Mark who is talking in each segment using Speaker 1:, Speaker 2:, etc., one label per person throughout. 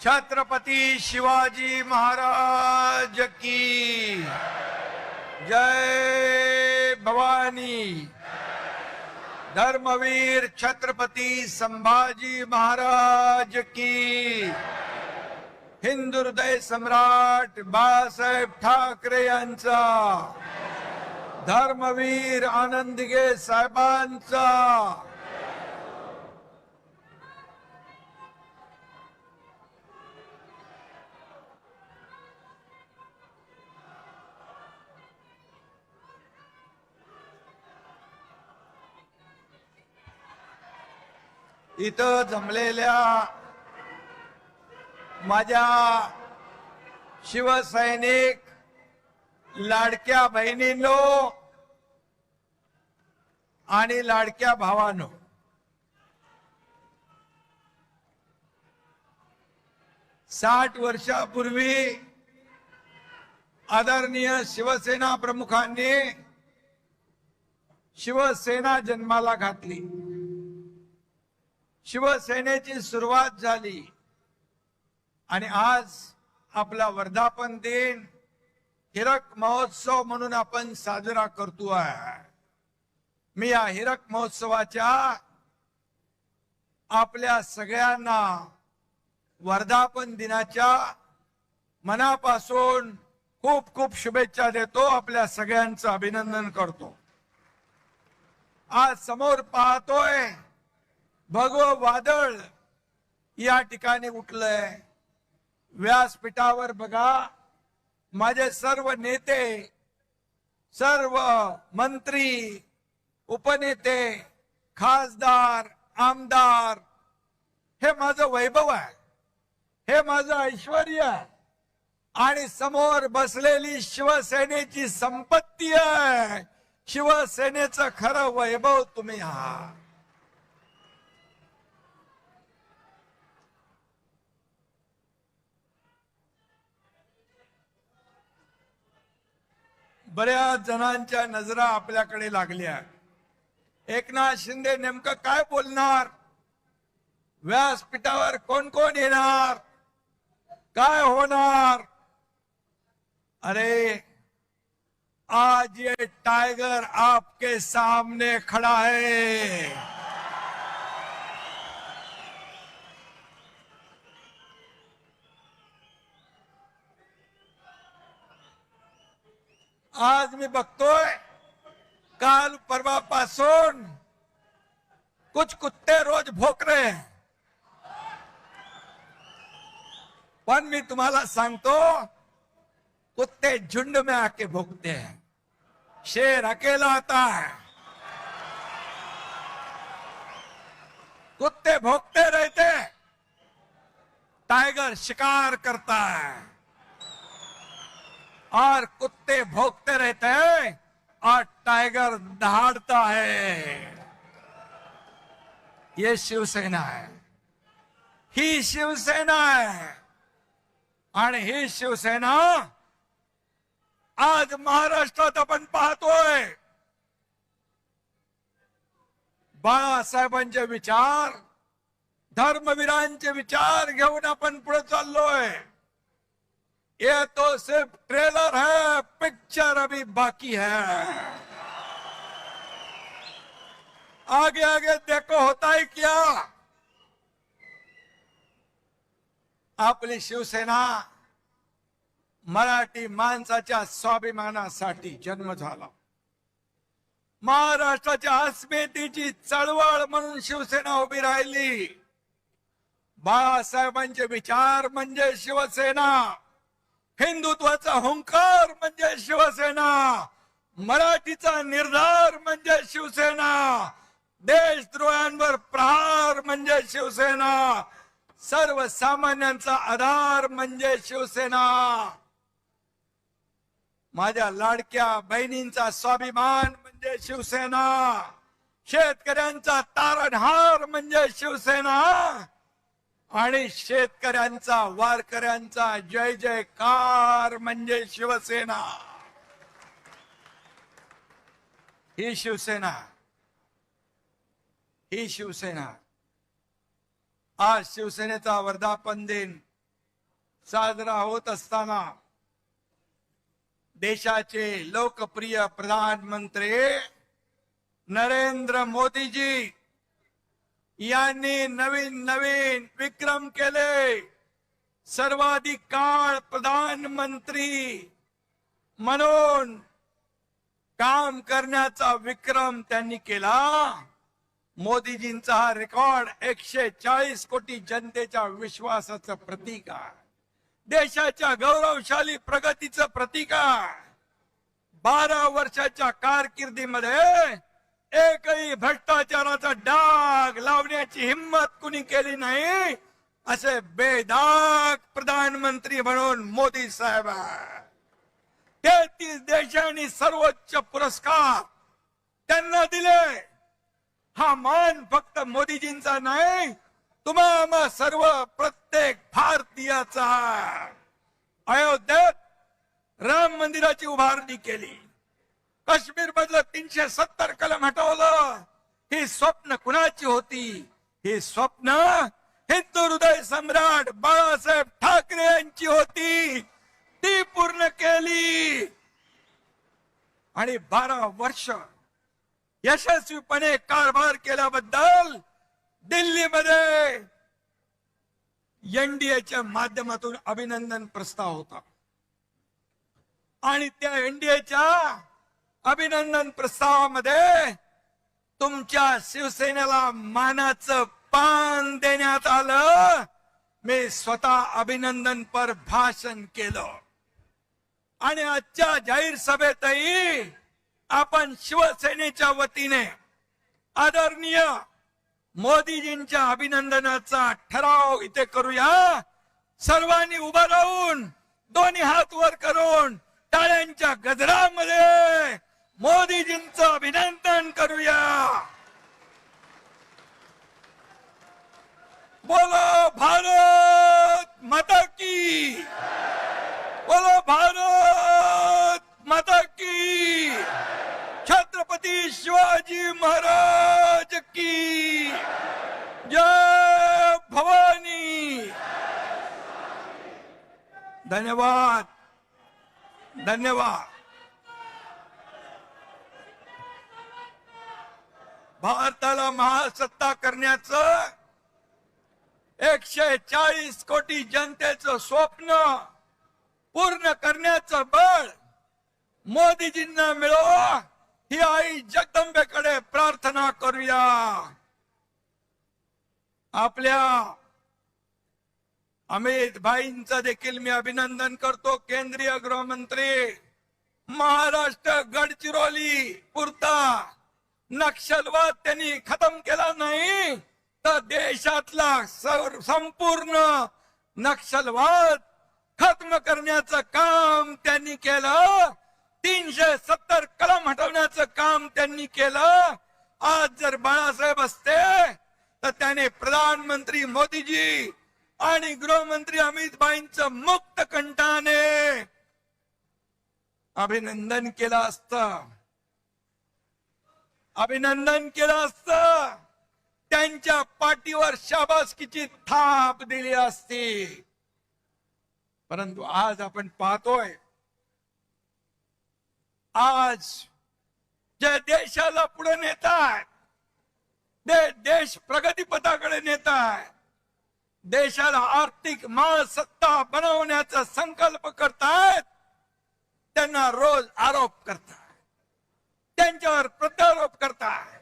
Speaker 1: छत्रपती शिवाजी महाराज की जय भवानी। धर्मवीर छत्रपती संभाजी महाराज की। हिंदू हृदय सम्राट बाळासाहेब ठाकरे यांचा, धर्मवीर आनंदगे साहेबांचा। इथं जमलेल्या माझ्या शिवसैनिक लाडक्या बहिणींनो आणि लाडक्या भावांनो, 60 वर्षापूर्वी आदरणीय शिवसेना प्रमुखांनी शिवसेना जन्माला घातली। शिवसेनेची सुरुवात झाली आणि आज आपला वर्धापन दिन हिरक महोत्सव म्हणून आपण साजरा करतोय। मी या हिरक महोत्सवाच्या आपल्या सगळ्यांना वर्धापन दिनाच्या मनापासून खूप खूप शुभेच्छा देतो। आपल्या सगळ्यांचं अभिनंदन करतो। आज समोर पाहतोय भगवं वादळ या ठिकाणी उठलंय। व्यासपीठावर बघा, माझे सर्व नेते, सर्व मंत्री, उपनेते, खासदार, आमदार, हे माझं वैभव आहे, हे माझं ऐश्वर्य आहे आणि समोर बसलेली शिवसेनेची संपत्ती आहे। शिवसेनेचं खरं वैभव तुम्ही आहात। बऱ्याच जणांच्या नजरा आपल्याकडे लागल्या। एकनाथ शिंदे नेमकं काय बोलणार, व्यासपीठावर कोण कोण येणार, काय होणार। अरे आज ये टाइगर आपके सामने खड़ा है। आज मी बघतोय काल परवापासून कुछ कुत्ते रोज भोक रहे हैं, पण मी तुम्हाला सांगतो कुत्ते झुंड में आके भोगते हैं, शेर अकेला आता है। कुत्ते भोगते रहते, टाइगर शिकार करता है और कुत्ते भौंकते रहते हैं और टाइगर दहाड़ता है। ये शिवसेना है, ही शिवसेना है आणि ही शिवसेना आज महाराष्ट्रात आपण पाहतोय। बाळासाहेबांचे विचार, धर्मवीरांचे विचार घेऊन आपण पुढे चाललोय। ये तो सिर्फ ट्रेलर है, पिक्चर अभी बाकी है। आगे आगे देखो होता है क्या। आपली शिवसेना मराठी माणसाच्या स्वाभिमानासाठी जन्म झाला। महाराष्ट्राच्या अस्मितेची चळवळ म्हणून शिवसेना उभी राहिली। बाळासाहेबांचे विचार म्हणजे शिवसेना, हिंदुत्वाचा हुंकार म्हणजे शिवसेना, मराठीचा निर्धार म्हणजे शिवसेना, देशद्रोहांवर प्रहार म्हणजे शिवसेना, सर्वसामान्यांचा आधार म्हणजे शिवसेना। माझ्या लाडक्या बहिणींचा स्वाभिमान म्हणजे शिवसेना, शेतकऱ्यांचा तारणहार म्हणजे शिवसेना आणि शेतकऱ्यांचा, वारकऱ्यांचा जय जयकार म्हणजे शिवसेना। ही शिवसेना, ही शिवसेना। आज शिवसेनेचा वर्धापन दिन साजरा होत असताना देशाचे लोकप्रिय प्रधानमंत्री नरेंद्र मोदीजी यांनी नवीन नवीन विक्रम केले. सर्वाधिक काळ प्रधानमंत्री म्हणून काम करण्याचा विक्रम त्यांनी केला. मोदीजींचा हा रेकॉर्ड 140 कोटी जनतेच्या विश्वासाचं प्रतीक आहे. देशाच्या गौरवशाली प्रगतीचं प्रतीक आहे. 12 वर्षाच्या कारकिर्दीमध्ये एकही भ्रष्टाचाराचा डाग लावण्याची हिम्मत कुणी केली नाही. असे बेदाग प्रधानमंत्री म्हणून मोदी साहेब आहे. 33 देशांनी सर्वोच्च पुरस्कार त्यांना दिले. हा मान फक्त मोदीजींचा नाही, तुम्हा सर्व प्रत्येक भारतीयाचा. अयोध्येत राम मंदिराची उभारणी केली. काश्मीर मधलं 370 कलम हटवलं. ही स्वप्न कुणाची होती? ही स्वप्न हिंदू हृदय सम्राट बाळासाहेब ठाकरे यांची होती. ती पूर्ण केली. आणि 12 वर्ष यशस्वीपणे कारभार केल्याबद्दल दिल्लीमध्ये एनडीएच्या माध्यमातून अभिनंदन प्रस्ताव होता. आणि त्या एनडीएच्या अभिनंदन प्रस्तावामध्ये तुमच्या शिवसेनेला मानाचं पान देण्यात आलं. मी स्वतः अभिनंदनपर भाषण केलं. आणि आजच्या जाहीर सभेतही आपण शिवसेनेच्या वतीने आदरणीय मोदीजींच्या अभिनंदनाचा ठराव इथे करूया. सर्वांनी उभं राहून दोन्ही हात वर करून टाळ्यांच्या गजरामध्ये मोदीजींचं अभिनंदन करूया. बोलो भारत माता की, बोलो भारत माता की, छत्रपती शिवाजी महाराज की जय भवानी. धन्यवाद धन्यवाद. भारताला महासत्ता करण्याचं 140 कोटी जनतेचं स्वप्न पूर्ण करण्याचं बळ मोदीजींना मिळो ही आई जगदंबेकडे प्रार्थना करूया. आपल्या अमित भाईंचं देखील मी अभिनंदन करतो. केंद्रीय गृहमंत्री महाराष्ट्र गडचिरोली पुरता नक्षलवाद त्यांनी खतम केला नाही तर देशातला संपूर्ण नक्षलवाद खत्म करण्याचं काम त्यांनी केलं. 370 कलम हटवण्याचं काम त्यांनी केलं. आज जर बाळासाहेब असते तर त्याने प्रधानमंत्री मोदीजी आणि गृहमंत्री अमित भाईंचं मुक्त कंठाने अभिनंदन केलं असतं. अभिनंदन केलं असतं. त्यांच्या पाठीवर शाबासकीची थाप दिली असती. परंतु आज आपण पाहतोय आज जे देशाला पुढे नेतायत, देश प्रगतीपथाकडे नेताय, देशाला आर्थिक महासत्ता बनवण्याचा संकल्प करतायत, त्यांना रोज आरोप करताय, त्यांच्यावर प्रत्यारोप करताय.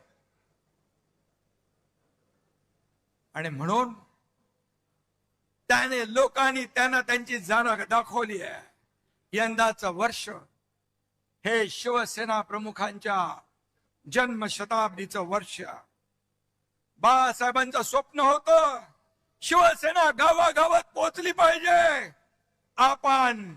Speaker 1: आणि म्हणून त्याने लोकांनी त्यांना त्यांची जाण दाखवली आहे. यंदाचं वर्ष हे शिवसेना प्रमुखांच्या जन्मशताब्दीचं वर्ष. बाळासाहेबांचं स्वप्न होतं शिवसेना गावागावात पोहोचली पाहिजे. आपण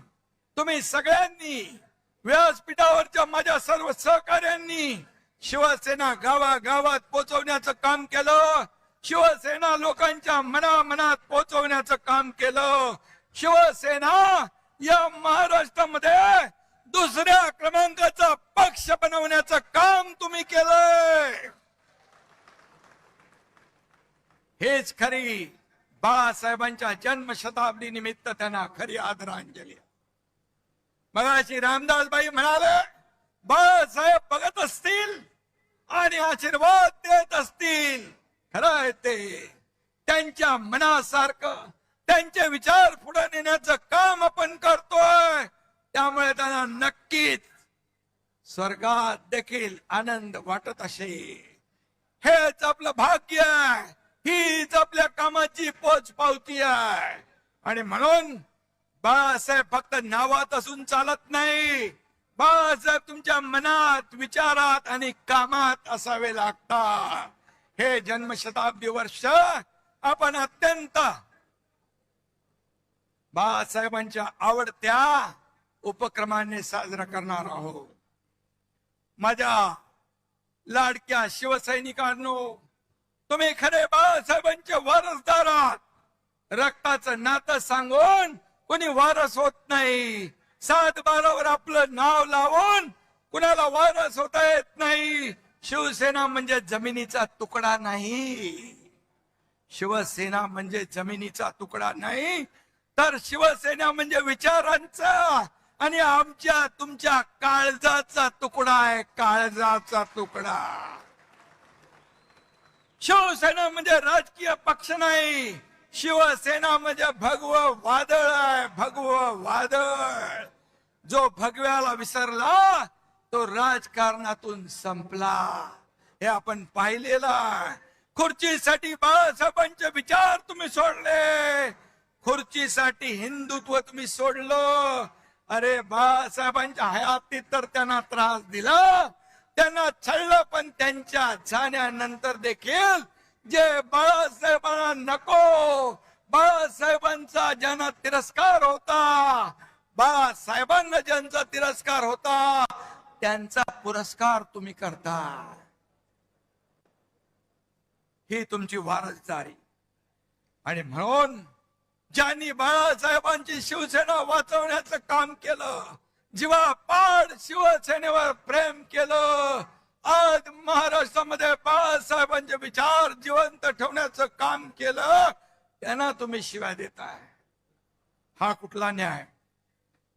Speaker 1: तुम्ही सगळ्यांनी व्यासपीठावरच्या माझ्या सर्व सहकार्यांनी शिवसेना गावागावात पोहोचवण्याचं काम केलं. शिवसेना लोकांच्या मनामनात पोहोचवण्याचं काम केलं. शिवसेना या महाराष्ट्रामध्ये दुसऱ्या क्रमांकाचा पक्ष बनवण्याचं काम तुम्ही केलंय. हेच खरी बाळासाहेबांच्या जन्मशताब्दी निमित्त त्यांना खरी आदरांजली. मगाशी रामदासबाई म्हणाले, बाळासाहेब बघत असतील आणि आशीर्वाद देत असतील. खरं आहे ते. त्यांच्या मनासारखं त्यांचे विचार पुढे नेण्याचं काम आपण करतोय. त्यामुळे त्यांना नक्कीच स्वर्गात देखील आनंद वाटत असेल. हेच आपलं भाग्य आहे, हीच आपल्या कामाची पोचपावती आहे. आणि म्हणून बाळासाहेब फक्त नावात असून चालत नाही. बाळासाहेब तुमच्या मनात, विचारात आणि कामात असावे लागतात. हे जन्मशताब्दी वर्ष आपण अत्यंत बाळासाहेबांच्या आवडत्या उपक्रमाने साजरा करणार आहोत. माझ्या लाडक्या शिवसैनिकांनो, तुम्ही खरे बाळासाहेबांचे वारसदार आहात. रक्ताचं नातं सांगून कोणी वारस होत नाही. 7-12 आपलं नाव लावून कुणाला वारस होता येत नाही. शिवसेना म्हणजे जमिनीचा तुकडा नाही. शिवसेना म्हणजे जमिनीचा तुकडा नाही, तर शिवसेना म्हणजे विचारांचा आणि आमच्या तुमच्या काळजाचा तुकडा आहे. काळजाचा तुकडा. शिवसेना म्हणजे राजकीय पक्ष नाही. शिवसेना म्हणजे भगव वादळ आहे. भगव वादळ. जो भगव्याला विसरला तो राजकारणातून संपला. हे आपण पाहिलेलं आहे. खुर्चीसाठी बाळासाहेबांचे विचार तुम्ही सोडले. खुर्चीसाठी हिंदुत्व तुम्ही सोडलं. अरे बाळासाहेबांच्या हयातीत तर त्यांना त्रास दिला, त्यांना छळलं, पण त्यांच्या जाण्यानंतर देखील जे बाळासाहेबांना नको, बाळासाहेबांचा ज्यांना तिरस्कार होता, बाळासाहेबांना ज्यांचा तिरस्कार होता, त्यांचा पुरस्कार तुम्ही करता. ही तुमची वारसदारी. आणि म्हणून ज्यांनी बाळासाहेबांची शिवसेना वाचवण्याचं काम केलं, जीवापाड शिवसेनेवर प्रेम केलं, आज महाराष्ट्रामध्ये बाळासाहेबांचे विचार जिवंत ठेवण्याचं काम केलं, त्यांना तुम्ही शिव्या देताय. हा कुठला न्याय?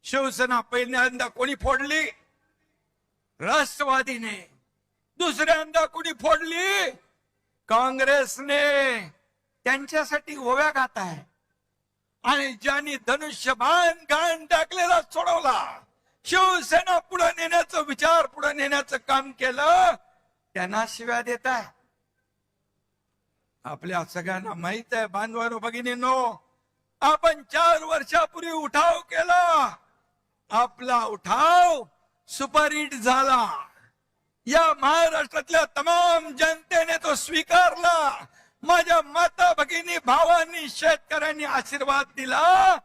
Speaker 1: शिवसेना पहिल्यांदा कोणी फोडली? राष्ट्रवादीने. दुसऱ्यांदा कोणी फोडली? काँग्रेसने. त्यांच्यासाठी ओव्या गात आहे. आणि ज्यांनी धनुष्यबाण घाण टाकलेला सोडवला, शिवसेना पुढे नेण्याचं विचार पुढे नेण्याचं काम केलं, त्यांना शिव्या देत आहे. आपल्या सगळ्यांना माहित आहे बांधवांनो, भगिनींनो, आपण 4 वर्षापूर्वी उठाव केला. आपला उठाव सुपरहिट झाला. या महाराष्ट्रातल्या तमाम जनतेने तो स्वीकारला. माझ्या माता भगिनी भावांनी शेतकऱ्यांनी आशीर्वाद दिला.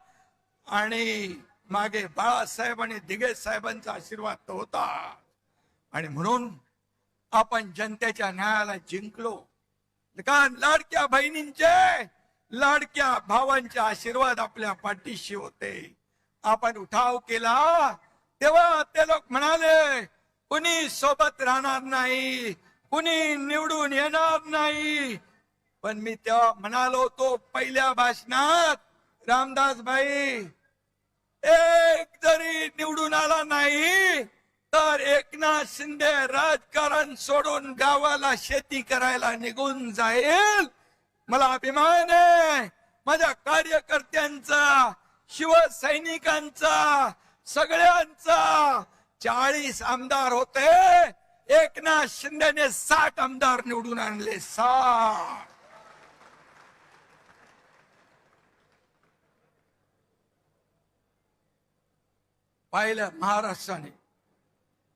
Speaker 1: आणि मागे बाळासाहेब आणि दिघे साहेबांचा आशीर्वाद तो होता. आणि म्हणून आपण जनतेच्या न्यायाला जिंकलो. कारण लाडक्या बहिणींचे, लाडक्या भावांचे आशीर्वाद आपल्या पाठीशी होते. आपण उठाव केला तेव्हा ते लोक म्हणाले कुणी सोबत राहणार नाही, कुणी निवडून येणार नाही. पण मी तेव्हा म्हणालो होतो पहिल्या भाषणात, रामदासबाई, एक जरी निवडून आला नाही तर एकनाथ शिंदे राजकारण सोडून गावाला शेती करायला निघून जाईल. मला अभिमान आहे माझ्या कार्यकर्त्यांचा, शिवसैनिकांचा, सगळ्यांचा. 40 आमदार होते, एकनाथ शिंदेने 60 आमदार निवडून आणले. 60. पाहिलं महाराष्ट्राने.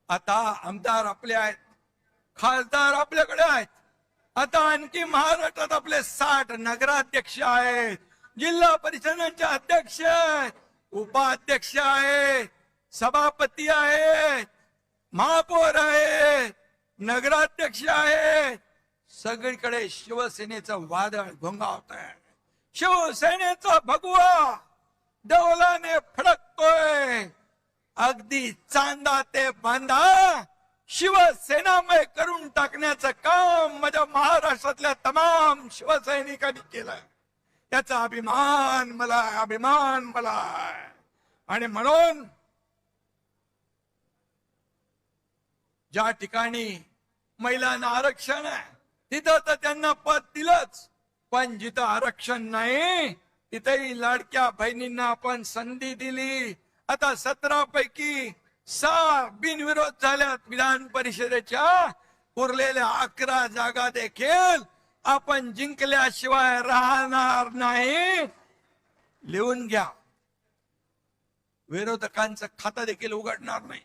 Speaker 1: आता आमदार आपले आहेत, खासदार आपल्याकडे आहेत. आता आणखी महाराष्ट्रात आपले 60 नगराध्यक्ष आहेत, जिल्हा परिषदांचे अध्यक्ष आहेत, उपाध्यक्ष आहेत, सभापती आहेत, महापौर आहेत, नगराध्यक्ष आहेत. सगळीकडे शिवसेनेचं वादळ घोंगावत आहे. शिवसेनेचा भगवा डौलाने फडकतोय. अगदी चांदा ते बांधा शिवसेनामय करून टाकण्याचं काम माझ्या महाराष्ट्रातल्या तमाम शिवसैनिकांनी केलं. त्याचा अभिमान मला आहे, अभिमान मला आहे. आणि म्हणून ज्या ठिकाणी महिलांना आरक्षण आहे तिथं तर त्यांना पद दिलंच, पण जिथं आरक्षण नाही तिथेही लाडक्या बहिणींना आपण संधी दिली. आता 17 पैकी 6 बिनविरोध झाल्यात विधान परिषदेच्या. उरलेल्या 11 जागा देखील आपण जिंकल्याशिवाय राहणार नाही. लिहून घ्या, विरोधकांचं खातं देखील उघडणार नाही,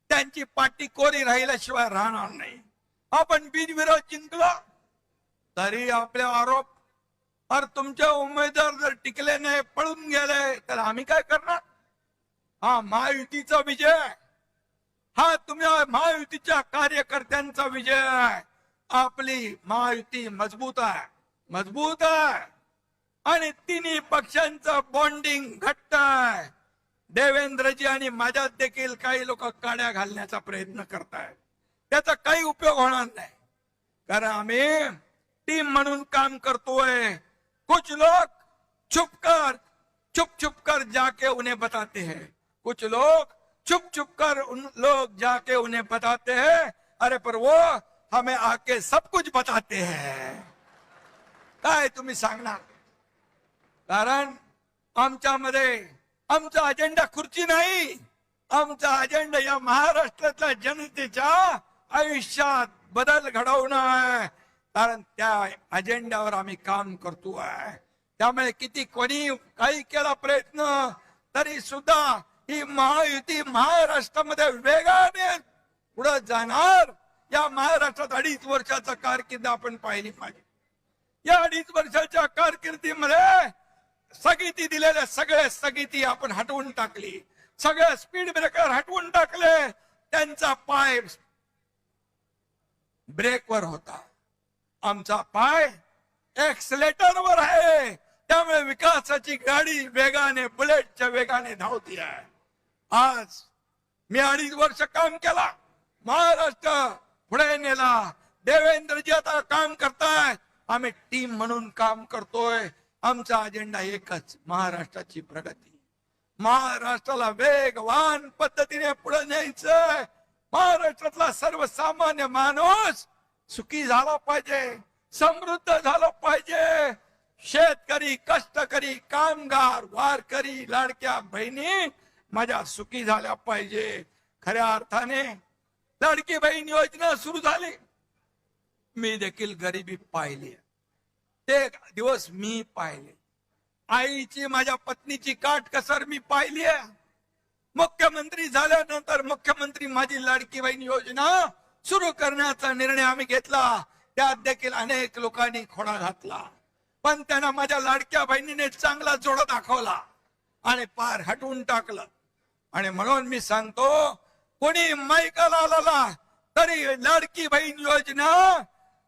Speaker 1: त्यांची पाठी कोरी राहिल्याशिवाय राहणार नाही. आपण बिनविरोध जिंकलो तरी आपले आरोप, और तुमचे उमेदवार जर टिकले नाही, पळून गेले, तर आम्ही काय करणार? हा महायुतीचा विजय, हा तुम्ही महायुतीच्या कार्यकर्त्यांचा विजय आहे. आपली महायुती मजबूत आहे, मजबूत आहे. आणि तिन्ही पक्षांचं बॉन्डिंग घट्ट आहे. देवेंद्रजी आणि माझ्यात देखील काही लोक काड्या घालण्याचा प्रयत्न करतायत, त्याचा काही उपयोग होणार नाही, कारण आम्ही टीम म्हणून काम करतोय. कुछ लोग छुप कर जाके उन्हें बताते हैं, कुछ लोग छुप कर उन लोग जाके उन्हें बताते हैं, अरे पर वो हमें आके सब कुछ बताते हैं. काय तुम्ही सांगणार? कारण आमच्यामध्ये आमचा अजेंडा खुर्ची नाही, आमचा अजेंडा या महाराष्ट्रातल्या जनतेच्या आयुष्यात बदल घडवणं आहे. कारण त्या अजेंड्यावर आम्ही काम करतोय. त्यामुळे किती कोणी काही केला प्रयत्न तरी सुद्धा ही महायुती महाराष्ट्रामध्ये वेगाने पुढे जाणार. या महाराष्ट्रात 2.5 वर्षाचा कारकीर्द आपण पाहिली पाहिजे. या 2.5 वर्षाच्या कारकिर्दीमध्ये स्थगिती दिलेल्या सगळ्या स्थगिती आपण हटवून टाकली, सगळ्या स्पीड ब्रेकर हटवून टाकले. त्यांचा पाय ब्रेकवर होता, आमचा पाय एक्सलेटरवर आहे. त्यामुळे विकासाची गाडी वेगाने, बुलेटच्या वेगाने धावती आहे. आज मी 2.5 वर्ष काम केला, महाराष्ट्र पुढे नेला. देवेंद्रजी आता काम करतायत, आम्ही टीम म्हणून काम करतोय. आमचा अजेंडा एकच, महाराष्ट्राची प्रगती. महाराष्ट्राला वेगवान पद्धतीने पुढे न्यायचंय. महाराष्ट्रातला सर्वसामान्य माणूस सुखी झाला पाहिजे, समृद्ध झाला पाहिजे. शेतकरी, कष्टकरी, कामगार, वारकरी, लाडक्या बहिणी माझ्या सुखी झाल्या पाहिजे. खऱ्या अर्थाने लाडकी बहीण योजना सुरू झाली, मी देखील गरिबी पाहिली, ते दिवस मी पाहिले. आईची, माझ्या पत्नीची काटकसर मी पाहिली आहे. मुख्यमंत्री झाल्यानंतर मुख्यमंत्री माझी लाडकी बहीण योजना सुरू करण्याचा निर्णय आम्ही घेतला. त्यात देखील अनेक लोकांनी खोडा घातला, पण त्यांना माझ्या लाडक्या बहिणीने चांगला जोडा दाखवला आणि पार हटवून टाकलं. आणि म्हणून मी सांगतो, कोणी माईकाला आला तरी लाडकी बहीण योजना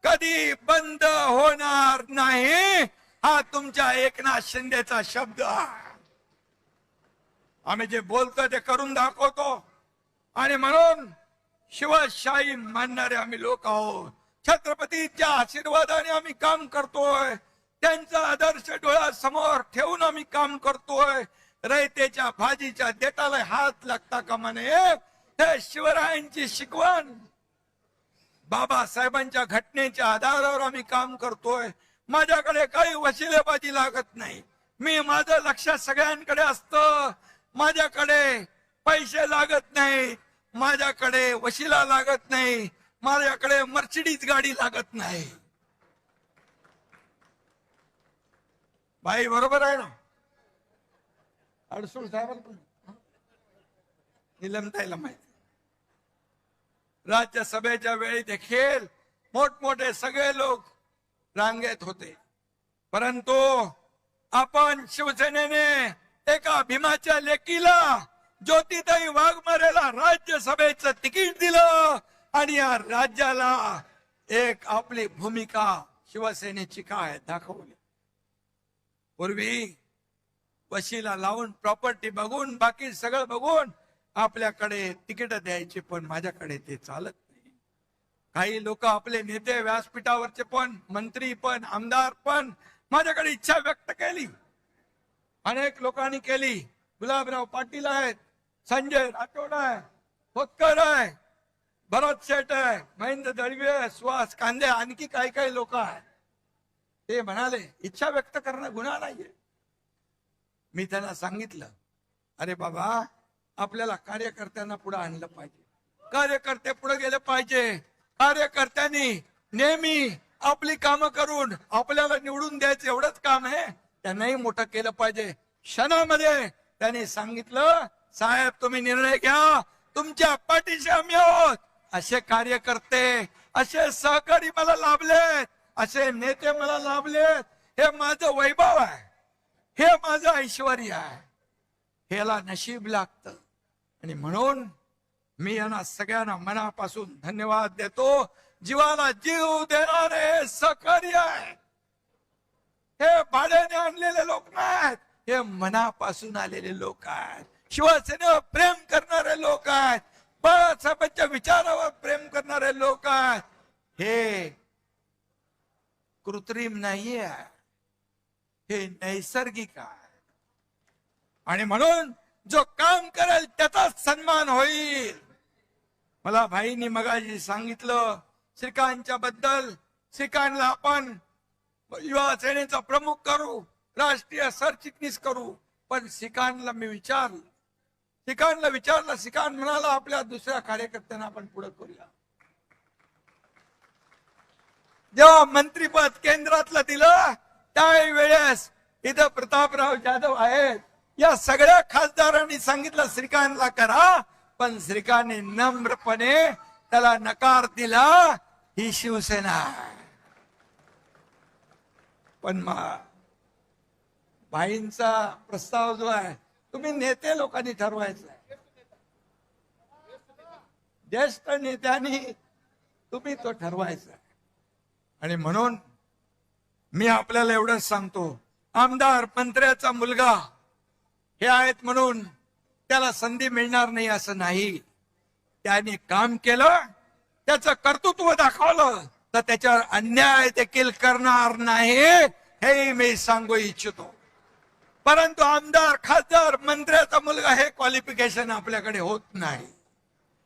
Speaker 1: कधी बंद होणार नाही, हा तुमच्या एकनाथ शिंदेचा शब्द आहे. आम्ही जे बोलतो ते करून दाखवतो. आणि म्हणून शिवशाही मानणारे आम्ही लोक आहोत. छत्रपतीच्या आशीर्वादाने आम्ही काम करतोय, त्यांचा आदर्श डोळ्यासमोर ठेवून आम्ही काम करतोय. रयतेच्या भाजीच्या देठाला हात लागता कामा नये, हे शिवरायांची शिकवण. बाबासाहेबांच्या घटनेच्या आधारावर आम्ही काम करतोय. माझ्याकडे काही वशिलेबाजी लागत नाही. मी, माझं लक्ष सगळ्यांकडे असतं. माझ्याकडे पैसे लागत नाही, माझ्याकडे वशिला लागत नाही, माझ्याकडे मर्सिडीज गाडी लागत नाही. बाई बरोबर आहे ना? अडसूळ साहेबांना निलमताईला माहिती. राज्यसभेच्या वेळी देखील मोठमोठे सगळे लोक रांगेत होते, परंतु आपण शिवसेनेने एका भीमाच्या लेकीला, ज्योतिताई वाघमारेला राज्यसभेचं तिकीट दिलं आणि या राज्याला एक आपली भूमिका शिवसेनेची काय दाखवली. पूर्वी वशिला लावून, प्रॉपर्टी बघून, बाकी सगळं बघून आपल्याकडे तिकीट द्यायचे, पण माझ्याकडे ते चालत नाही. काही लोक आपले नेते, व्यासपीठावरचे पण, मंत्री पण, आमदार पण माझ्याकडे इच्छा व्यक्त केली, अनेक लोकांनी केली. गुलाबराव पाटील आहेत, संजय राठोड आहे, खोतकर आहे, भरत शेठ आहे, महेंद्र दळवे, सुहास कांदे, आणखी काही काही लोक आहेत. ते म्हणाले इच्छा व्यक्त करणं गुन्हा नाहीये. मी त्यांना सांगितलं, अरे बाबा, आपल्याला कार्यकर्त्यांना पुढे आणलं पाहिजे, कार्यकर्ते पुढे गेले पाहिजे. कार्यकर्त्यांनी नेहमी आपली कामं करून आपल्याला निवडून द्यायचं एवढंच काम आहे, त्यांनाही मोठं केलं पाहिजे. क्षणामध्ये त्यांनी सांगितलं, साहेब तुम्ही निर्णय घ्या, तुमच्या पाठीशी आम्ही आहोत. असे कार्यकर्ते, असे सहकारी मला लाभलेत, असे नेते मला लाभलेत. हे माझं वैभव आहे, हे माझं ऐश्वर आहे, ह्याला नशीब लागतं. आणि म्हणून मी यांना सगळ्यांना मनापासून धन्यवाद देतो. जीवाला जीव देणारे सहकारी आहे. हे भाड्याने आणलेले लोक नाहीत, हे मनापासून आलेले लोक आहेत. शिवसेनेवर प्रेम करणारे लोक आहेत, बाळासाहेबांच्या विचारावर प्रेम करणारे लोक आहेत. हे कृत्रिम नाहीये, हे नैसर्गिक आहे. आणि म्हणून जो काम करेल त्याचाच सन्मान होईल. मला भाईंनी मगाशी सांगितलं श्रीकांतच्या बद्दल. श्रीकांतला आपण युवा सेनेचा प्रमुख करू, राष्ट्रीय सरचिटणीस करू. पण श्रीकांतला मी विचारलं, श्रीकांत म्हणाला आपल्या दुसऱ्या कार्यकर्त्यांना आपण पुढे करूया. जेव्हा मंत्रीपद केंद्रातलं दिलं त्यावेळेस इथं प्रतापराव जाधव आहेत, या सगळ्या खासदारांनी सांगितलं श्रीकांतला करा, पण श्रीकांतने नम्रपणे त्याला नकार दिला. ही शिवसेना. पण भाईंचा प्रस्ताव जो आहे, तुम्ही नेते लोकांनी ठरवायचा आहे, ज्येष्ठ नेत्यांनी तुम्ही तो ठरवायचा आहे. आणि म्हणून मी आपल्याला एवढंच सांगतो, आमदार मंत्र्याचा मुलगा हे आहेत म्हणून त्याला संधी मिळणार नाही असं नाही. त्याने काम केलं, त्याचं कर्तृत्व दाखवलं, तर त्याच्यावर अन्याय देखील करणार नाही, हे मी सांगू इच्छितो. परंतु आमदार, खासदार, मंत्र्याचा मुलगा हे क्वालिफिकेशन आपल्याकडे होत नाही,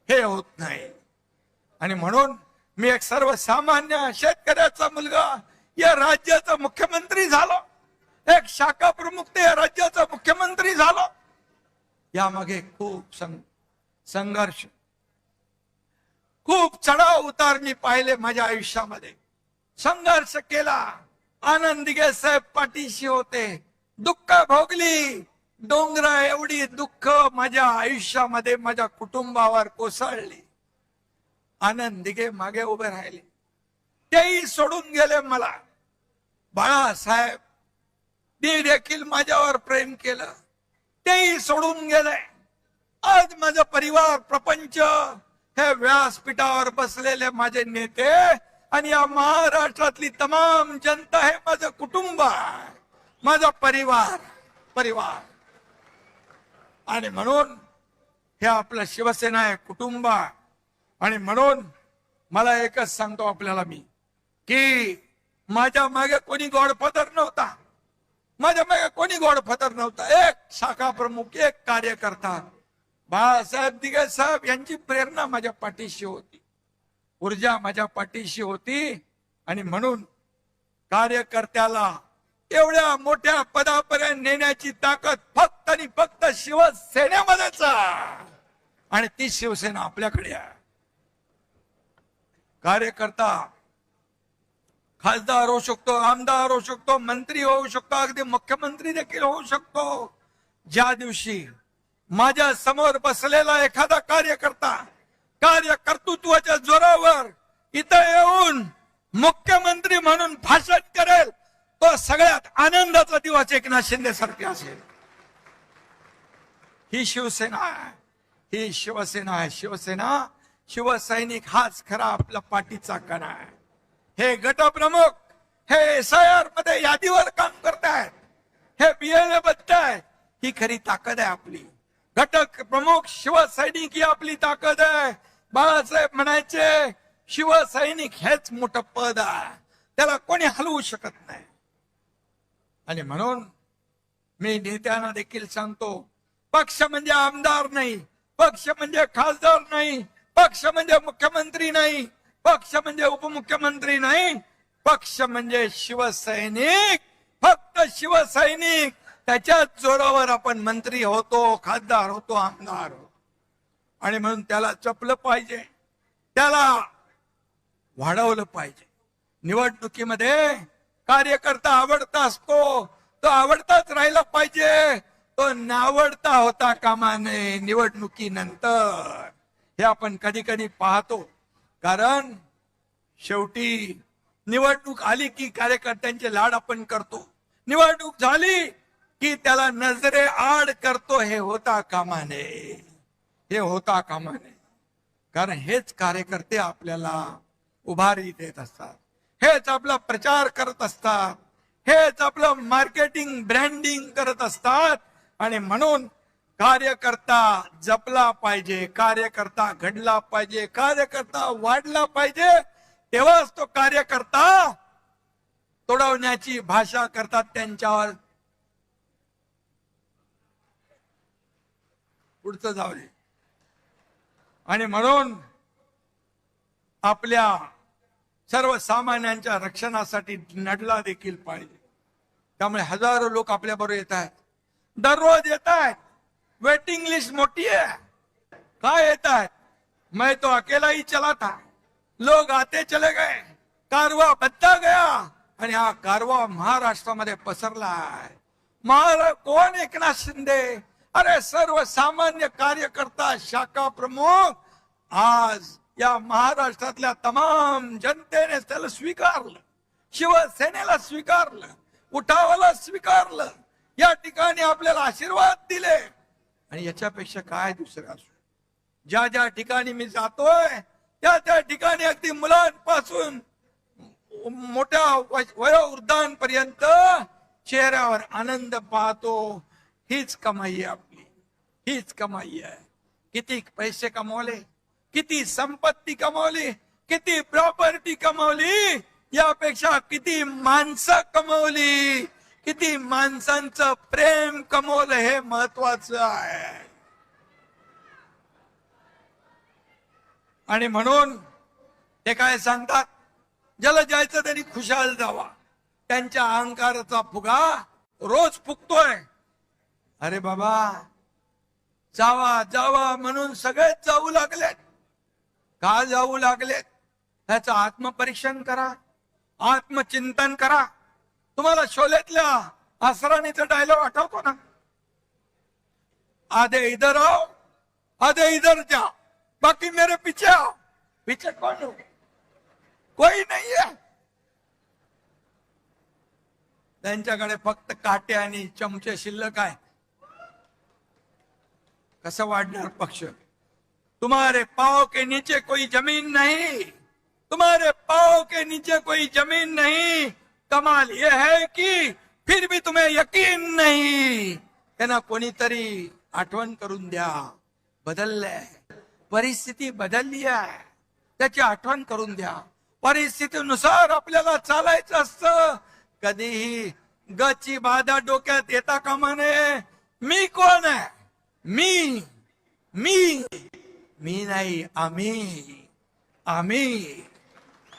Speaker 1: हे होत नाही. आणि म्हणून मी एक सर्वसामान्य शेतकऱ्याचा मुलगा या राज्याचा मुख्यमंत्री झालो, एक शाखा प्रमुख ते या राज्याचा मुख्यमंत्री झालो. यामागे खूप संघर्ष, खूप चढाव उतार मी पाहिले माझ्या आयुष्यामध्ये. संघर्ष केला. आनंद दिघे साहेब पाठीशी होते, दुःख भोगली. डोंगरा एवढी दुःख माझ्या आयुष्यामध्ये माझ्या कुटुंबावर कोसळली. आनंद दिघे मागे उभे राहिले, तेही सोडून गेले मला. बाळासाहेब देखील माझ्यावर प्रेम केलं, तेही सोडून गेले. आज माझा परिवार, प्रपंच, हे व्यासपीठावर बसलेले माझे नेते आणि या महाराष्ट्रातली तमाम जनता हे माझं कुटुंब आहे, माझा परिवार. आणि म्हणून हे आपलं शिवसेना आहे, कुटुंब आहे. आणि म्हणून मला एकच सांगतो आपल्याला मी, की माझ्या मागे कोणी गॉडफादर नव्हता, माझ्या मागे कोणी गॉडफादर नव्हता. एक शाखा प्रमुख, एक कार्यकर्ता, बाळासाहेब दिघे साहेब यांची प्रेरणा माझ्या पाठीशी होती, ऊर्जा माझ्या पाठीशी होती. आणि म्हणून कार्यकर्त्याला एवढ्या मोठ्या पदापर्यंत नेण्याची ताकद फक्त आणि फक्त शिवसेनेमध्येच आहे. आणि ती शिवसेना आपल्याकडे आहे. कार्यकर्ता खासदार होऊ शकतो, आमदार होऊ शकतो, मंत्री होऊ शकतो, अगदी मुख्यमंत्री देखील होऊ शकतो. ज्या दिवशी माझ्या समोर बसलेला एखादा कार्यकर्ता कार्यकर्तृत्वाच्या जोरावर इथं येऊन मुख्यमंत्री म्हणून भाषण करेल, तो सगळ्यात आनंदाचा दिवस एकनाथ शिंदे सारखे असेल. ही शिवसेना आहे, ही शिवसेना आहे. शिवसेना, शिवसैनिक हाच खरा आपला पाठीचा कणा आहे. हे गटप्रमुख, हे SIR मध्ये यादीवर काम करतायत, हे BLA बघतायत, ही खरी ताकद आहे आपली. घटक प्रमुख शिवसैनिक ही आपली ताकद आहे. बाळासाहेब म्हणायचे, शिवसैनिक हेच मोठं पद आहे, त्याला कोणी हलवू शकत नाही. आणि म्हणून मी नेत्यांना देखील सांगतो, पक्ष म्हणजे आमदार नाही, पक्ष म्हणजे खासदार नाही, पक्ष म्हणजे मुख्यमंत्री नाही, पक्ष म्हणजे उपमुख्यमंत्री नाही, पक्ष म्हणजे शिवसैनिक, फक्त शिवसैनिक. त्याच्याच जोरावर आपण मंत्री होतो, खासदार होतो, आमदार होतो. आणि म्हणून त्याला जपलं पाहिजे, त्याला वाढवलं पाहिजे. निवडणुकीमध्ये कार्यकर्ता आवडता असतो, तो आवडताच राहिला पाहिजे, तो नावडता होता कामा नये निवडणुकीनंतर. हे आपण कधी कधी पाहतो. कारण शेवटी निवडणूक आली की कार्यकर्त्यांचे लाड आपण करतो, निवडणूक झाली की त्याला नजरे आड करतो. हे होता कामा नये, हे होता कामा नये. कारण हेच कार्यकर्ते आपल्याला उभारी देत असतात, हेच आपला प्रचार करत असतात, हेच आपलं मार्केटिंग ब्रँडिंग करत असतात. आणि म्हणून कार्यकर्ता जपला पाहिजे, कार्यकर्ता घडला पाहिजे, कार्यकर्ता वाढला पाहिजे. तेव्हाच तो कार्यकर्ता तोडवण्याची भाषा करतात त्यांच्यावर. पुढचं जाऊ दे. आणि म्हणून आपल्या सर्वसामान्यांच्या रक्षणासाठी लढला देखील पाहिजे. त्यामुळे हजारो लोक आपल्या बरोबर येत आहेत, दररोज येत आहेत. वेटिंग लिस्ट मोठी है. काय येत आहेत? मैं तो अकेला ही चला था, लोग आते चले गए, कारवा बदला गया. आणि हा कारवा महाराष्ट्रामध्ये पसरला आहे. कोण एकनाथ शिंदे? अरे सर्वसामान्य कार्यकर्ता, शाखा प्रमुख. आज या महाराष्ट्रातल्या तमाम जनतेने त्याला स्वीकारलं, शिवसेनेला स्वीकारलं, उठावाला स्वीकारलं, या ठिकाणी आपल्याला आशीर्वाद दिले. आणि याच्यापेक्षा काय दुसरं असू? ज्या ज्या ठिकाणी मी जातोय त्या त्या ठिकाणी अगदी मुलांपासून मोठ्या वयोवृद्धांपर्यंत चेहऱ्यावर आनंद पाहतो. हीच कमाई आहे आपली, हीच कमाई आहे. किती पैसे कमवले, किती संपत्ती कमवली, किती प्रॉपर्टी कमवली, यापेक्षा किती माणसं कमवली, किती माणसांचं प्रेम कमवलं हे महत्वाचं आहे. आणि म्हणून ते काय सांगतात, ज्याला जायचं त्यांनी खुशाल जावा. त्यांच्या अहंकाराचा फुगा रोज फुगतोय. अरे बाबा, जावा जावा म्हणून सगळेच जाऊ लागलेत. का जाऊ लागलेत? त्याचं आत्मपरीक्षण करा, आत्मचिंतन करा. तुम्हाला शोलेतल्या असराणीचा डायलॉग आठवतो ना? आधे इधर आओ, आधे इधर जाओ, बाकी मेरे पीछे आओ. पीछे कौन हो? कोई नहीं है. त्यांच्याकडे फक्त काटे आणि चमचे शिल्लक आहे. कसं वाढणार पक्ष? तुम्हारे पाँव के नीचे कोई जमीन नहीं, तुम्हारे पाँव के नीचे कोई जमीन नहीं. कमाल यह है कि फिर भी तुम्हें यकीन नहीं. त्यांना कोणीतरी आठवण करून द्या. बदललंय, परिस्थिती बदलली आहे, त्याची आठवण करून द्या. परिस्थितीनुसार आपल्याला चालायचं असतं. कधीही गची बाधा डोक्यात येता कामा नये. मी कोण आहे? मी मी मी नाही, आम्ही आम्ही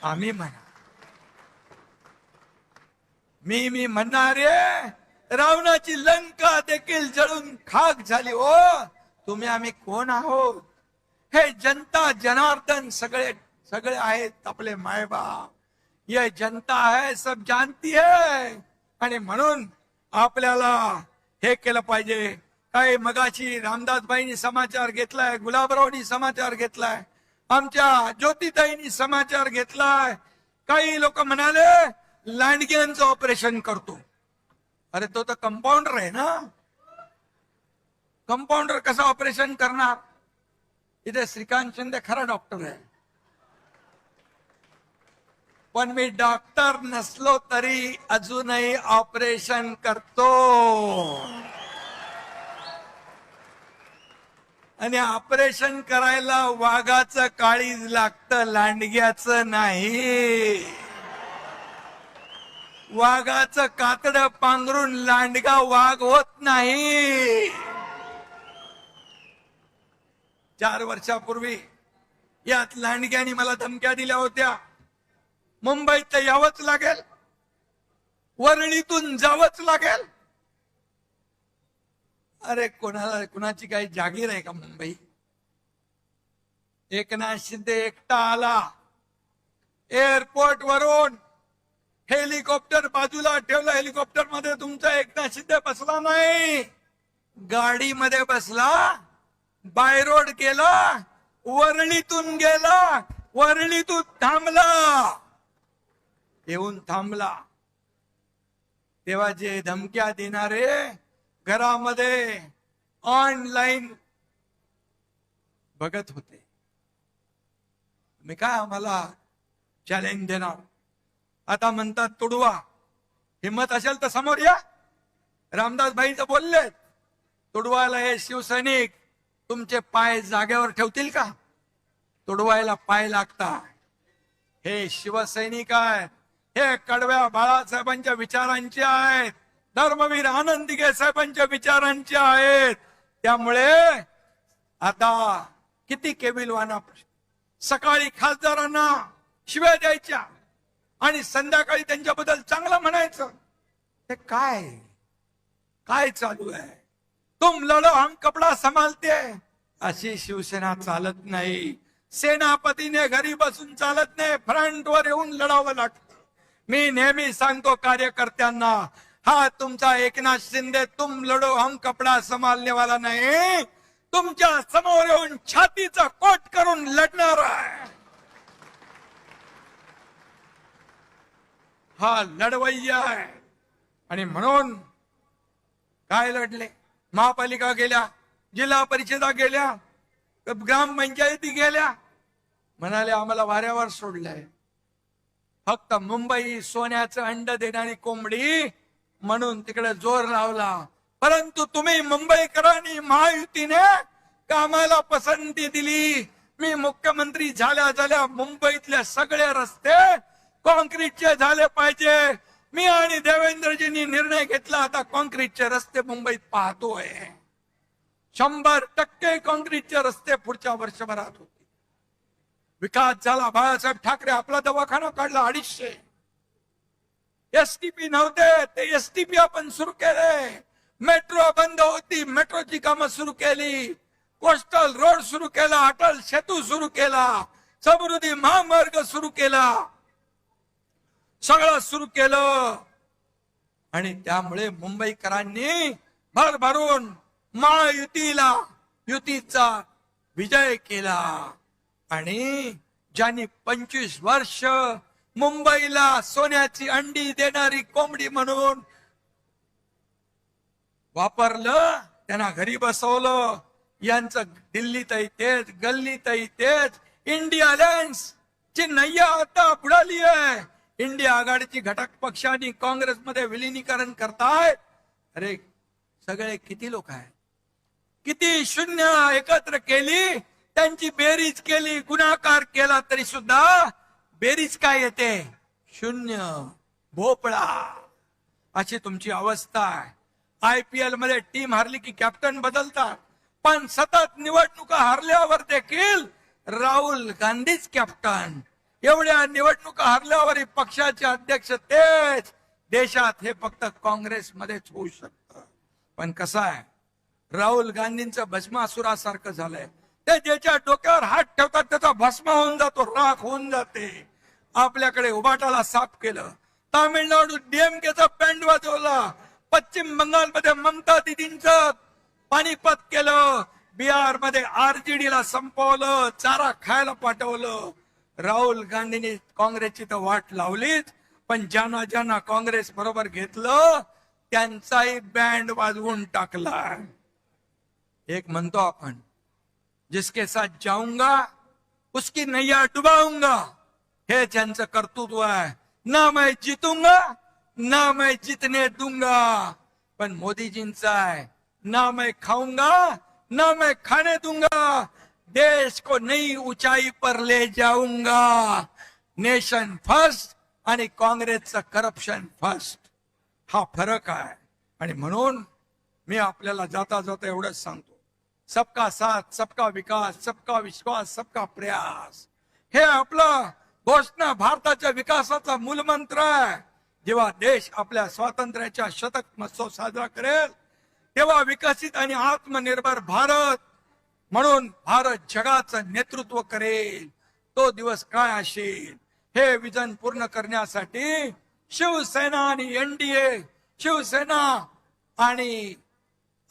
Speaker 1: आम्ही म्हणा. मी म्हणणारे रावणाची लंका देखील जळून खाक झाली. हो, तुम्ही आम्ही कोण आहोत? हे जनता जनार्दन सगळे सगळे आहेत आपले मायबाप. ये जनता है, सब जानती है. आणि म्हणून आपल्याला हे केलं पाहिजे. काही मगाशी रामदासबाईंनी समाचार घेतलाय, गुलाबरावनी समाचार घेतलाय, आमच्या ज्योतिताईंनी समाचार घेतलाय. काही लोक म्हणाले लांडग्यांचं ऑपरेशन करतो. अरे तो तर कंपाऊंडर आहे ना. कंपाऊंडर कसं ऑपरेशन करणार? इथे श्रीकांत शिंदे खरा डॉक्टर आहे, पण मी डॉक्टर नसलो तरी अजूनही ऑपरेशन करतो. आणि ऑपरेशन करायला वाघाचं काळीज लागतं, लांडग्याचं नाही. वाघाचं कातड पांघरून लांडगा वाघ होत नाही. 4 वर्षापूर्वी यात लांडग्याने मला धमक्या दिल्या होत्या, मुंबईत यावंच लागेल, वरळीतून जावंच लागेल. अरे कुणाची काही जागीर आहे का मुंबई? एकनाथ शिंदे एकटा आला, एअरपोर्ट वरून हेलिकॉप्टर बाजूला ठेवलं, हेलिकॉप्टर मध्ये तुमचा एकनाथ शिंदे बसला नाही, गाडीमध्ये बसला, बाय रोड गेला, वरळीतून गेला, वरळीतून थांबला, येऊन थांबला. तेव्हा जे धमक्या देणारे घरामध्ये ऑनलाईन बघत होते, मी काय आम्हाला चॅलेंज देणार? आता म्हणतात तुडवा, हिम्मत असेल तर समोर या. रामदास भाईचं बोलले, तुडवायला हे शिवसैनिक तुमचे पाय जागेवर ठेवतील का? तुडवायला पाय लागतात. हे शिवसैनिक आहेत, हे कडव्या बाळासाहेबांच्या विचारांचे आहेत, धर्मवीर आनंद दिघे साहेबांच्या विचारांचे आहेत. त्यामुळे आता किती केविलवाना, सकाळी खासदारांना शिव्या द्यायच्या आणि संध्याकाळी त्यांच्याबद्दल चांगलं म्हणायचं. ते काय चालू आहे? तुम लढो हम कपडा संभालते, अशी शिवसेना चालत नाही. सेनापतीने घरी बसून चालत नाही, फ्रंटवर येऊन लढावं लागतं. मी नेहमी सांगतो कार्यकर्त्यांना, हा तुमचा एकनाथ शिंदे तुम लढो हम कपडा संभालने वाला नाही, तुमच्या समोर येऊन छातीचा कोट करून लढणार आहे. हा लढवय्या आहे. आणि म्हणून काय लढले? महापालिका गेल्या, जिल्हा परिषदा गेल्या, ग्रामपंचायती गेल्या, म्हणाले आम्हाला वाऱ्यावर सोडलंय. फक्त मुंबई सोन्याचं अंड देणारी कोंबडी म्हणून तिकडे जोर लावला. परंतु तुम्ही मुंबईकरांनी महायुतीने कामाला पसंती दिली. मी मुख्यमंत्री झाल्या मुंबईतले सगळे रस्ते कॉन्क्रीटचे झाले पाहिजे. मी आणि देवेंद्रजींनी निर्णय घेतला, आता कॉन्क्रीटचे रस्ते मुंबईत पाहतोय. 100% कॉन्क्रीटचे रस्ते पुढच्या वर्षभरात होते. विकास झाला. बाळासाहेब ठाकरे आपला दवाखाना काढला 250. एसटीपी नव्हते, ते एसटीपी आपण सुरू केले. मेट्रो बंद होती, मेट्रोची कामं सुरू केली. कोस्टल रोड सुरू केला, अटल सेतू सुरू केला, समृद्धी महामार्ग सुरू केला, सगळं सुरू केलं. आणि त्यामुळे मुंबईकरांनी भरभरून युतीचा विजय केला. आणि ज्यांनी 25 वर्ष मुंबईला सोन्याची अंडी देणारी कोंबडी म्हणून वापरलं, त्यांना घरी बसवलं. यांचं दिल्लीतही तेच, गल्लीतही तेच. इंडिया अलायन्स ची नय्या आता बुडाली आहे. इंडिया आघाडीची घटक पक्षांनी काँग्रेसमध्ये विलिनीकरण करतायत. अरे सगळे किती लोक आहेत, किती शून्य एकत्र केली, त्यांची बेरीज केली, गुणाकार केला तरी सुद्धा बेरीज काय येते? शून्य, भोपळा. अशी तुमची अवस्था आहे. IPL मध्ये टीम हरली की कॅप्टन बदलतात, पण सतत निवडणुका हरल्यावर देखील राहुल गांधीच कॅप्टन. एवढ्या निवडणुका हरल्यावर पक्षाचे अध्यक्ष तेच. देशात हे फक्त काँग्रेसमध्येच होऊ शकतं. पण कसं आहे, राहुल गांधींचं भस्मासुरासारखं झालंय. ते ज्याच्या डोक्यावर हात ठेवतात त्याचा भस्म होऊन जातो, राख होऊन जाते. आपल्याकडे उबाटाला साफ केलं, तामिळनाडू DMKचा बँड वाजवला, पश्चिम बंगालमध्ये ममता दिदींचं पानिपत केलं, बिहार मध्ये RJD ला संपवलं, चारा खायला पाठवलं. राहुल गांधींनी काँग्रेसची तर वाट लावलीच, पण ज्यांना ज्यांना काँग्रेस बरोबर घेतलं त्यांचाही बँड वाजवून टाकला. एक म्हणतो आपण, जिसके साथ जाऊंगा उसकी नैया डुबाऊंगा, हे त्यांचं कर्तृत्व आहे. ना मैं जीतूंगा ना मैं जीतने दूंगा. पण मोदीजींचा आहे, ना मैं खाऊंगा ना मैं खाने दूंगा, देश को नई ऊंचाई पर ले जाऊंगा. नेशन फर्स्ट आणि काँग्रेसचं करप्शन फर्स्ट, हा फरक आहे. आणि म्हणून मी आपल्याला जाता जाता एवढंच सांगतो, सबका साथ, सबका विकास, सबका विश्वास, सबका प्रयास, हे आपलं घोषणा भारताच्या विकासाचा मूलमंत्र आहे. जेव्हा देश आपल्या स्वातंत्र्याच्या शतक महोत्सव साजरा करेल तेव्हा विकसित आणि आत्मनिर्भर भारत म्हणून भारत जगाचं नेतृत्व करेल. तो दिवस काय असेल हे विजन पूर्ण करण्यासाठी शिवसेना आणि एनडीए, शिवसेना आणि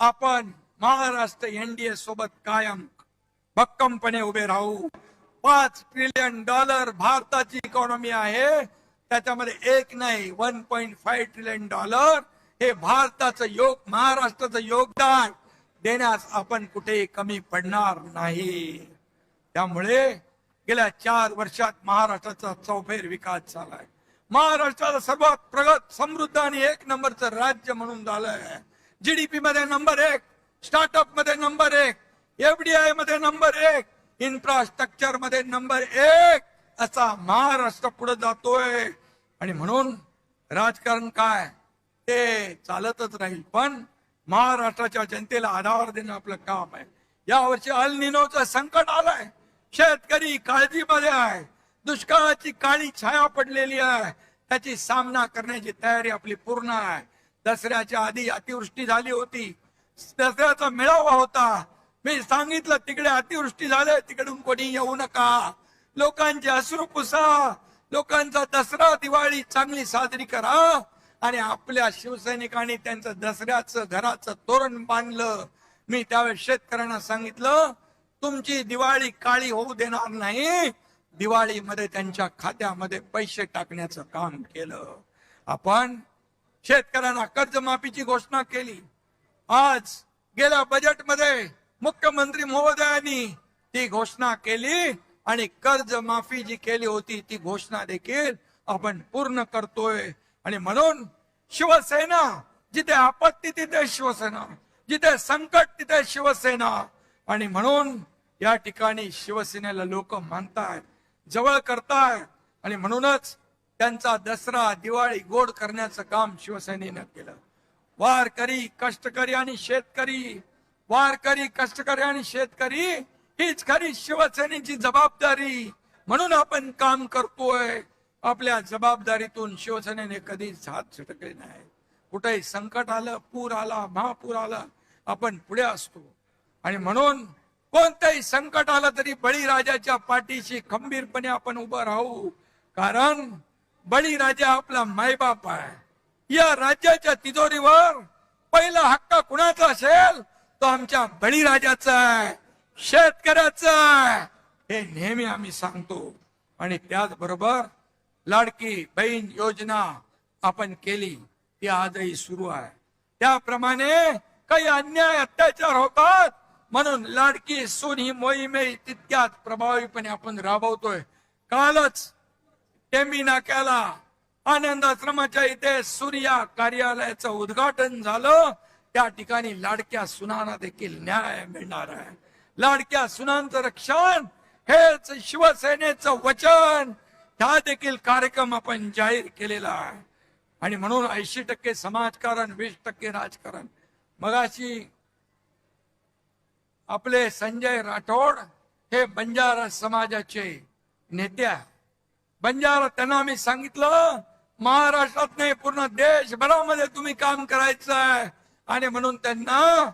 Speaker 1: आपण महाराष्ट्र एनडीए सोबत कायम भक्कमपणे उभे राहू. $5 ट्रिलियन भारताची इकॉनॉमी आहे, त्याच्यामध्ये एक नाही 1.5 ट्रिलियन हे भारताचं महाराष्ट्राचं योगदान देण्यास आपण कुठेही कमी पडणार नाही. त्यामुळे गेल्या 4 वर्षात महाराष्ट्राचा चौफेर विकास झालाय. महाराष्ट्राला सर्वात प्रगत, समृद्ध आणि 1 नंबरचं राज्य म्हणून झालंय. जीडीपी मध्ये नंबर 1, स्टार्टअप मध्ये नंबर 1, एफडीआय मध्ये नंबर 1, इन्फ्रास्ट्रक्चर मध्ये नंबर 1 असा महाराष्ट्र पुढे जातोय. आणि म्हणून राजकारण काय ते चालतच राहील, पण महाराष्ट्राच्या जनतेला आधार देणं आपलं काम आहे. या वर्षी अल निनोचं संकट आलंय, शेतकरी काळजीमध्ये आहे, दुष्काळाची काळी छाया पडलेली आहे, त्याची सामना करण्याची तयारी आपली पूर्ण आहे. दसऱ्याच्या आधी अतिवृष्टी झाली होती, दसऱ्याचा मेळावा होता, मी सांगितलं तिकडे अतिवृष्टी झाले, तिकडून कोणी येऊ नका, लोकांचे अश्रू पुसा, लोकांचा दसरा दिवाळी चांगली साजरी करा. आणि आपल्या शिवसैनिकांनी त्यांचं दसऱ्याचं घराचं तोरण बांधलं. मी त्यावेळेस शेतकऱ्यांना सांगितलं तुमची दिवाळी काळी होऊ देणार नाही, दिवाळीमध्ये त्यांच्या खात्यामध्ये पैसे टाकण्याचं काम केलं. आपण शेतकऱ्यांना कर्जमाफीची घोषणा केली. आज गेल्या बजेटमध्ये मुख्यमंत्री महोदयांनी ती घोषणा केली आणि कर्जमाफी जी केली होती ती घोषणा देखील आपण पूर्ण करतोय. आणि म्हणून शिवसेना, जिथे आपत्ती तिथे शिवसेना, जिथे संकट तिथे शिवसेना. आणि म्हणून या ठिकाणी शिवसेनेला लोक मानतायत, जवळ करतायत. आणि म्हणूनच त्यांचा दसरा दिवाळी गोड करण्याचं काम शिवसेनेनं केलं. वारकरी, कष्टकरी आणि शेतकरी, वारकरी, कष्टकरी आणि शेतकरी हीच खरी शिवसेनेची जबाबदारी. म्हणून आपण काम करतोय. आपल्या जबाबदारीतून शिवसेनेने कधीच हात झटकले नाही. कुठेही संकट आलं, पूर आला, महापूर आला, आपण पुढे असतो. आणि म्हणून कोणतंही संकट आलं तरी बळीराजाच्या पाठीशी खंबीरपणे आपण उभं राहू. कारण बळीराजा आपला मायबाप आहे. या राज्याच्या तिजोरीवर पहिला हक्क कुणाचा असेल तो आमच्या बळीराजाचा आहे, शेतकऱ्याचा आहे, हे नेहमी आम्ही सांगतो. आणि त्याचबरोबर लाडकी बहीण योजना आपण केली, ती आजही सुरू आहे. त्याप्रमाणे काही अन्याय अत्याचार होतात म्हणून लाडकी सून ही मोहीमही तितक्याच प्रभावीपणे आपण राबवतोय. कालच टेंबी नाक्याला आनंद आश्रमाच्या इथे सूर्या कार्यालयाचं उद्घाटन झालं. त्या ठिकाणी लाडक्या सुनांना देखील न्याय मिळणार आहे. लाडक्या सुनांचं रक्षण हेच शिवसेनेचं वचन. हा देखील कार्यक्रम आपण जाहीर केलेला आहे. आणि म्हणून 80% समाजकारण, 20% राजकारण. मगाशी आपले संजय राठोड हे बंजारा समाजाचे नेते आहे. बंजारा, त्यांना मी सांगितलं महाराष्ट्रात नाही पूर्ण देशभरामध्ये तुम्ही काम करायचं आहे. आणि म्हणून त्यांना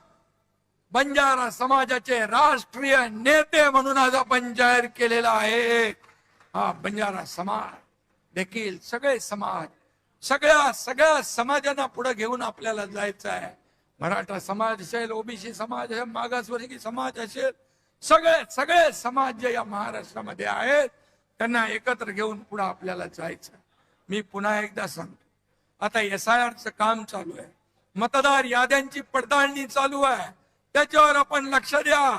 Speaker 1: बंजारा समाजाचे राष्ट्रीय नेते म्हणून आज आपण जाहीर केलेला आहे. हा बंजारा समाज देखील सगळे समाज, सगळ्या समाजांना पुढे घेऊन आपल्याला जायचं आहे. मराठा समाज असेल, ओबीसी समाज असेल, मागासवर्गीय समाज असेल, सगळे समाज जे या महाराष्ट्रामध्ये आहेत त्यांना एकत्र घेऊन पुढे आपल्याला जायचं. मी पुन्हा एकदा सांगतो, आता SIRचं काम चालू आहे, मतदार याद्यांची पडताळणी चालू आहे. त्याच्यावर आपण लक्ष द्या.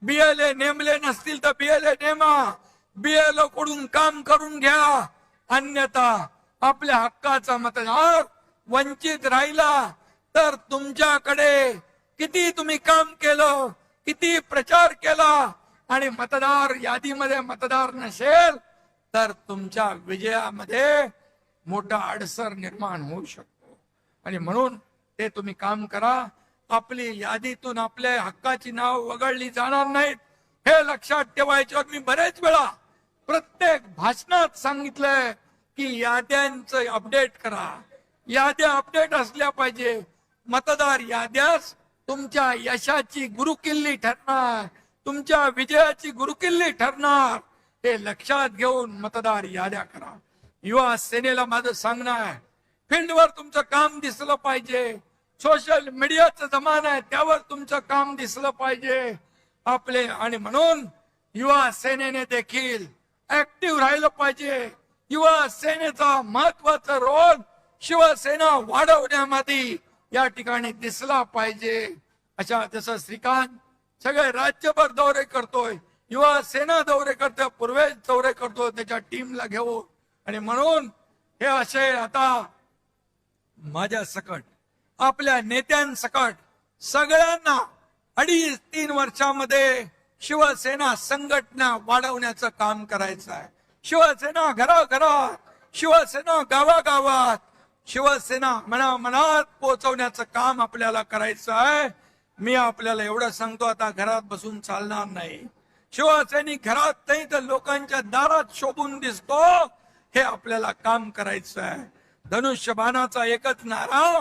Speaker 1: BLA नेमले नसतील तर BLA नेमा, BLO कडून काम करून घ्या. अन्यथा आपल्या हक्काचा मतदार वंचित राहिला तर तुमच्याकडे किती तुम्ही काम केलं, किती प्रचार केला आणि मतदार यादीमध्ये मतदार नसेल तर तुमच्या विजयामध्ये मोठा अडसर निर्माण होऊ शकतो. आणि म्हणून ते तुम्ही काम करा. आपली यादीतून आपल्या हक्काची नाव वगळली जाणार नाहीत हे लक्षात ठेवायचं. मी बरेच वेळा प्रत्येक भाषणात सांगितलंय की याद्यांचं अपडेट करा. याद्या अपडेट असल्या पाहिजे. मतदार याद्यास तुमच्या यशाची गुरुकिल्ली ठरणार, तुमच्या विजयाची गुरुकिल्ली ठरणार. हे लक्षात घेऊन मतदार याद्या करा. युवा सेनेला माझं सांगणं आहे, फील्डवर तुमचं काम दिसलं पाहिजे. सोशल मीडियाचा जमाना आहे, त्यावर तुमचं काम दिसलं पाहिजे आपले. आणि म्हणून युवा सेनेने देखील ऍक्टिव्ह राहिलं पाहिजे. युवा सेनेचा महत्वाचा रोल शिवसेना वाढवण्यामध्ये या ठिकाणी दिसला पाहिजे. अशा जसं श्रीकांत सगळे राज्यभर दौरे करतोय, युवा सेना दौरे करतोय, पूर्वेश दौरे करतोय त्याच्या टीमला घेऊन. आणि म्हणून हे असे आता माझ्या सकट आपल्या नेत्यांसकट सगळ्यांना 2.5-3 वर्षामध्ये शिवसेना संघटना वाढवण्याचं काम करायचं आहे. शिवसेना घराघरात, शिवसेना गावागावात, शिवसेना मनामनात पोहोचवण्याचं काम आपल्याला करायचं आहे. मी आपल्याला एवढं सांगतो, आता घरात बसून चालणार नाही. शिवसैनिक घरात नाही तर लोकांच्या दारात शोभून दिसतो, हे आपल्याला काम करायचं आहे. धनुष्यबाणाचा एकच नारा,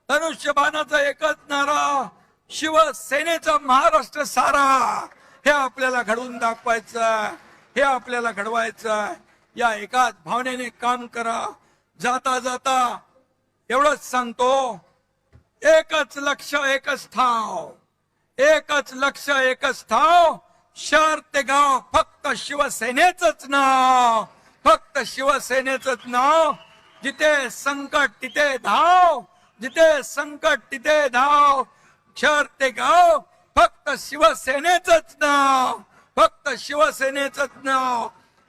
Speaker 1: धनुष्यबाणाचा एकच नारा, शिवसेनेचा महाराष्ट्र सारा. हे आपल्याला घडवून दाखवायचं, हे आपल्याला घडवायचं. या एकाच भावनेने काम करा. जाता जाता एवढंच सांगतो, एकच लक्ष एकच ठाव, एकच लक्ष एकच ठाव. शहर ते गाव फक्त शिवसेनेचंच नाव, फक्त शिवसेनेचंच नाव. जिथे संकट तिथे धाव, जिथे संकट तिथे धाव. शहर ते गाव फक्त शिवसेनेचंच नाव, फक्त शिवसेनेचंच नाव.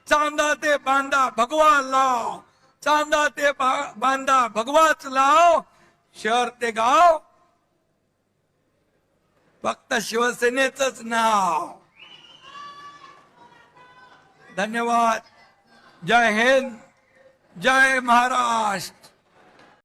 Speaker 1: चांदा ते बांधा भगवा लाव, चांदा ते बांधा भगवाच लाव. शहर ते गाव फक्त शिवसेनेचंच नाव. धन्यवाद. जय हिंद, जय महाराष्ट्र.